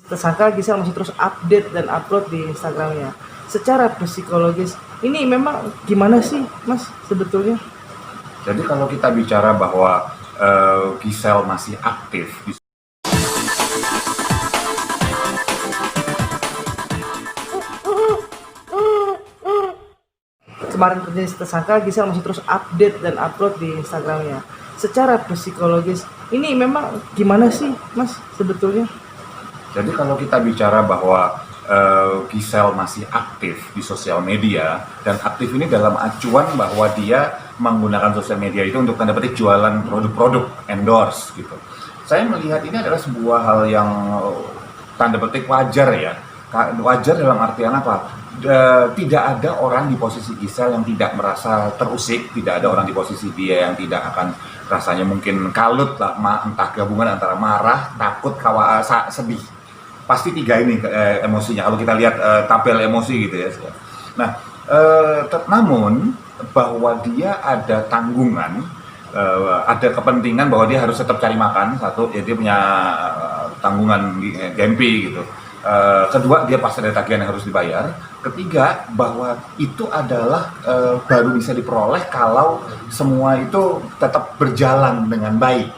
tersangka Gisel masih terus update dan upload di Instagramnya. Secara psikologis, ini memang gimana sih, Mas, sebetulnya? Jadi kalau kita bicara bahwa Gisel masih aktif Kemarin terjadi tersangka Gisel masih terus update dan upload di Instagramnya. Secara psikologis, ini memang gimana sih, Mas, sebetulnya? Jadi kalau kita bicara bahwa Gisel masih aktif di sosial media, dan aktif ini dalam acuan bahwa dia menggunakan sosial media itu untuk tanda petik jualan produk-produk, endorse gitu. Saya melihat ini adalah sebuah hal yang tanda petik wajar ya. Wajar dalam artian apa? Tidak ada orang di posisi Gisel yang tidak merasa terusik, tidak ada orang di posisi dia yang tidak akan rasanya mungkin kalut lah, entah gabungan antara marah, takut, sedih. Pasti tiga ini emosinya kalau kita lihat tabel emosi gitu ya. Nah, namun bahwa dia ada tanggungan, ada kepentingan bahwa dia harus tetap cari makan, satu, ya dia punya tanggungan gempi gitu. Kedua, dia pasti ada tagihan yang harus dibayar. Ketiga, bahwa itu adalah baru bisa diperoleh kalau semua itu tetap berjalan dengan baik,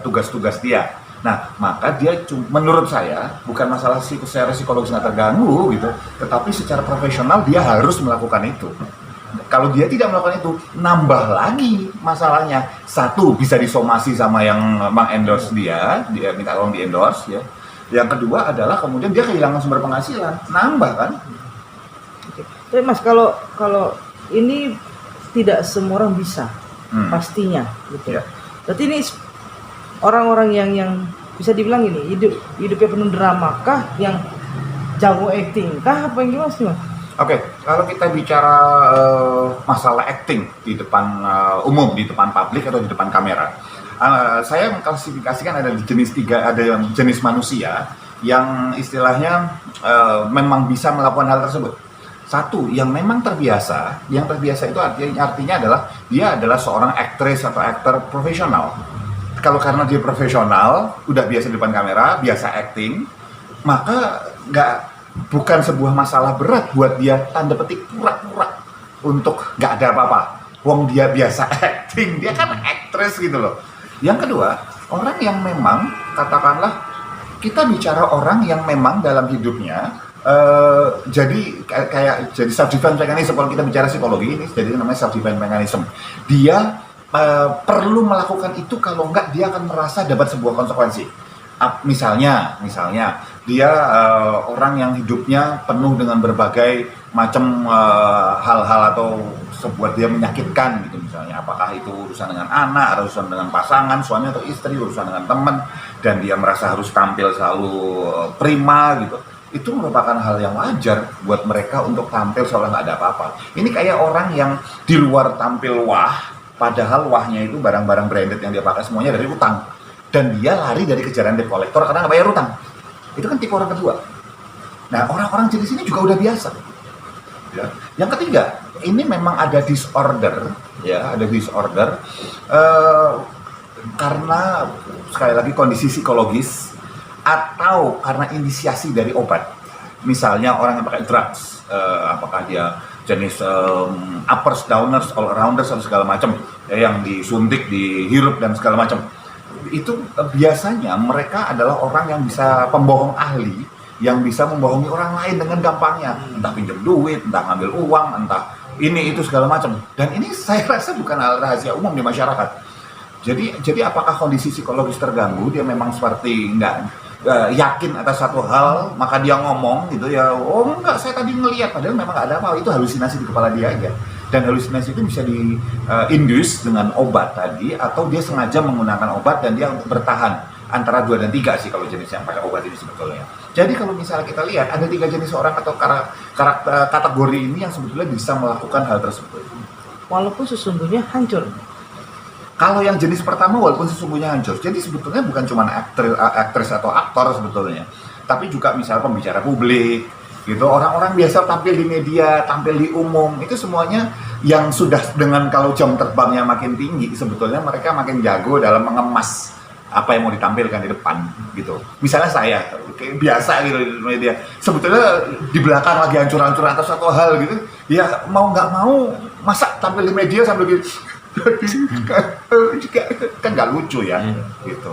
tugas-tugas dia. Nah, maka dia menurut saya bukan masalah secara psikologis nggak terganggu gitu, tetapi secara profesional dia harus melakukan itu. Kalau dia tidak melakukan itu, nambah lagi masalahnya. Satu, bisa disomasi sama yang meng-endorse dia minta tolong di-endorse ya. Yang kedua adalah kemudian dia kehilangan sumber penghasilan, nambah kan? Oke. Tapi Mas, kalau ini tidak semua orang bisa, pastinya, gitu. Ya. Berarti ini orang-orang yang bisa dibilang ini hidupnya penuh drama kah, yang jago acting kah, apa yang gimana sih, Mas? Oke, kalau kita bicara masalah acting di depan umum, di depan publik atau di depan kamera, saya mengklasifikasikan ada jenis tiga, ada yang jenis manusia yang istilahnya memang bisa melakukan hal tersebut. Satu, yang memang terbiasa, yang terbiasa itu artinya adalah dia adalah seorang aktris atau aktor profesional. Kalau karena dia profesional, udah biasa di depan kamera, biasa acting, maka bukan sebuah masalah berat buat dia tanda petik pura-pura untuk nggak ada apa-apa. Wong dia biasa acting, dia kan aktris gitu loh. Yang kedua, orang yang memang, katakanlah, kita bicara orang yang memang dalam hidupnya jadi self defense mechanism. Kalau kita bicara psikologi ini, jadi namanya self defense mechanism. Dia perlu melakukan itu, kalau enggak dia akan merasa dapat sebuah konsekuensi. Misalnya dia orang yang hidupnya penuh dengan berbagai macam hal-hal atau sebuah dia menyakitkan gitu, misalnya apakah itu urusan dengan anak, atau urusan dengan pasangan, suami atau istri, urusan dengan teman, dan dia merasa harus tampil selalu prima gitu. Itu merupakan hal yang wajar buat mereka untuk tampil seolah nggak ada apa-apa. Ini kayak orang yang di luar tampil wah, padahal wahnya itu barang-barang branded yang dia pakai semuanya dari utang, dan dia lari dari kejaran debt collector karena nggak bayar utang. Itu kan tipe orang kedua. Nah, orang-orang jenis ini juga udah biasa. Ya. Yang ketiga, ini memang ada disorder, ya, ada disorder karena sekali lagi kondisi psikologis atau karena inisiasi dari obat. Misalnya orang yang pakai drugs, apakah dia jenis uppers, downers, all rounders atau segala macam, ya, yang disuntik, dihirup dan segala macam. Itu biasanya mereka adalah orang yang bisa pembohong ahli, yang bisa membohongi orang lain dengan gampangnya, entah pinjam duit, entah ngambil uang, entah ini itu segala macam. Dan ini saya rasa bukan hal rahasia umum di masyarakat. Jadi apakah kondisi psikologis terganggu? Dia memang seperti yakin atas satu hal, maka dia ngomong gitu ya, oh enggak, saya tadi ngelihat, padahal memang nggak ada apa, itu halusinasi di kepala dia aja. Dan halusinasi itu bisa di-induce dengan obat tadi, atau dia sengaja menggunakan obat dan dia untuk bertahan. Antara 2 dan 3 sih kalau jenis yang pakai obat ini sebetulnya. Jadi kalau misalnya kita lihat, ada 3 jenis orang atau kategori ini yang sebetulnya bisa melakukan hal tersebut. Walaupun sesungguhnya hancur. Kalau yang jenis pertama walaupun sesungguhnya hancur, jadi sebetulnya bukan cuma aktris atau aktor sebetulnya, tapi juga misalnya pembicara publik, gitu, orang-orang biasa tampil di media, tampil di umum, itu semuanya yang sudah dengan kalau jam terbangnya makin tinggi, sebetulnya mereka makin jago dalam mengemas apa yang mau ditampilkan di depan gitu. Misalnya saya kayak biasa gitu di media, sebetulnya di belakang lagi hancur-hancur atas satu hal gitu, ya mau nggak mau masa tampil di media sambil gitu kan nggak lucu ya gitu.